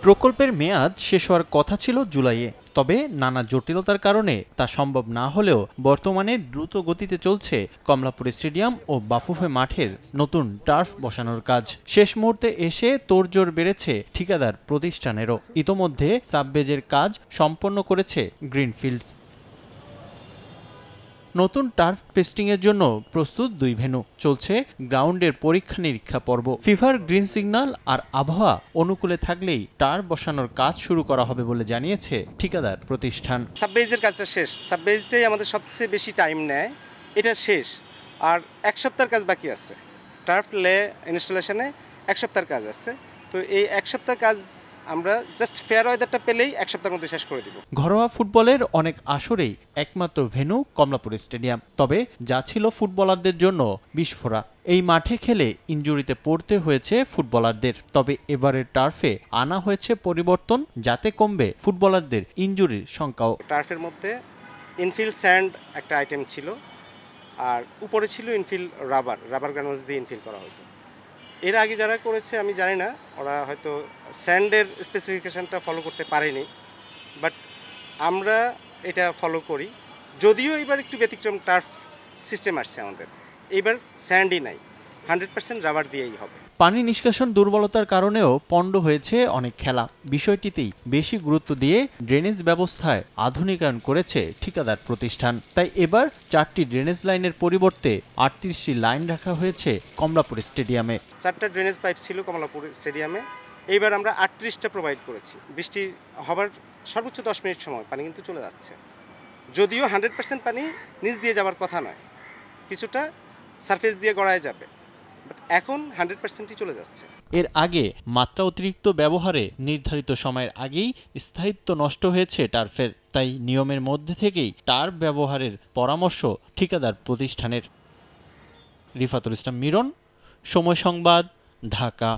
প্রকল্পের মেয়াদ শেষ হওয়ার কথা ছিল জুলাইয়ে, তবে নানা জটিলতার কারণে তা সম্ভব না হলেও বর্তমানে দ্রুত গতিতে চলছে কমলাপুর স্টেডিয়াম ও বাফুফে মাঠের নতুন টার্ফ বসানোর কাজ। শেষ মুহূর্তে এসে তোড়জোড় বেড়েছে ঠিকাদার প্রতিষ্ঠানেরও। ইতোমধ্যে সাববেজের কাজ সম্পন্ন করেছে গ্রিনফিল্ডস। নতুন টার্ফ টেস্টিংয়ের জন্য প্রস্তুত দুই ভেন্যু। চলছে গ্রাউন্ডের পরীক্ষা নিরীক্ষা পর্ব। ফিফার গ্রিন সিগন্যাল আর আবহাওয়া অনুকূলে থাকলেই টার্ফ বসানোর কাজ শুরু করা হবে বলে জানিয়েছে ঠিকাদার প্রতিষ্ঠান। সাববেজের কাজটা শেষ, সাববেজটাই আমাদের সবচেয়ে বেশি টাইম নেয়, এটা শেষ। আর এক সপ্তাহের কাজ বাকি আছে, টার্ফ লে ইনস্টলেশনে এক সপ্তাহের কাজ আছে। তো এই এক সপ্তাহ কাজ আমরা জাস্ট ফেয়ার ওয়েদারটা পেলেই এক সপ্তাহের মধ্যে শেষ করে দিব। ঘরোয়া ফুটবলের অনেক আসরেই একমাত্র ভেন্যু কমলাপুর স্টেডিয়াম, তবে যা ছিল ফুটবলারদের জন্য বিস্ফোরা। এই মাঠে খেলে ইনজুরিতে পড়তে হয়েছে ফুটবলারদের, তবে এবারের টার্ফে আনা হয়েছে পরিবর্তন, যাতে কমবে ফুটবলারদের ইনজুরির সংখ্যাও। টার্ফের মধ্যে ইনফিল স্যান্ড একটা আইটেম ছিল, আর উপরে ছিল ইনফিল রাবার গ্রানুলস দিয়ে ইনফিল করা হতো। এর আগে যারা করেছে আমি জানি না, ওরা হয়তো স্যান্ডের স্পেসিফিকেশানটা ফলো করতে পারেনি, বাট আমরা এটা ফলো করি। যদিও এবার একটু ব্যতিক্রম টার্ফ সিস্টেম আসছে আমাদের, এইবার স্যান্ডই নাই, 100% রাবার দিয়েই হবে। পানি নিষ্কাশন দুর্বলতার কারণেও পণ্ড হয়েছে অনেক খেলা। বিষয়টিতেই বেশি গুরুত্ব দিয়ে ড্রেনেজ ব্যবস্থায় আধুনিকায়ন করেছে ঠিকাদার প্রতিষ্ঠান। তাই এবার 4টি ড্রেনেজ লাইনের পরিবর্তে 38টি লাইন রাখা হয়েছে কমলাপুর স্টেডিয়ামে। 4টা ড্রেনেজ পাইপ ছিল কমলাপুর স্টেডিয়ামে, এইবার আমরা 38টা প্রোভাইড করেছি। বৃষ্টি হবার সর্বোচ্চ 10 মিনিট সময় পানি কিন্তু চলে যাচ্ছে। যদিও 100% পানি নিচ দিয়ে যাওয়ার কথা নয়, কিছুটা সারফেস দিয়ে গড়ায় যাবে, এখন 100%ই চলে যাচ্ছে। এর আগে মাত্রা অতিরিক্ত ব্যবহারে নির্ধারিত সময়ের আগেই স্থায়িত্ব নষ্ট হয়েছে টার্ফের। তাই নিয়মের মধ্যে থেকেই টার্ফ ব্যবহারের পরামর্শ ঠিকাদার প্রতিষ্ঠানের। রিফাতুল ইসলাম মিরন, সময় সংবাদ, ঢাকা।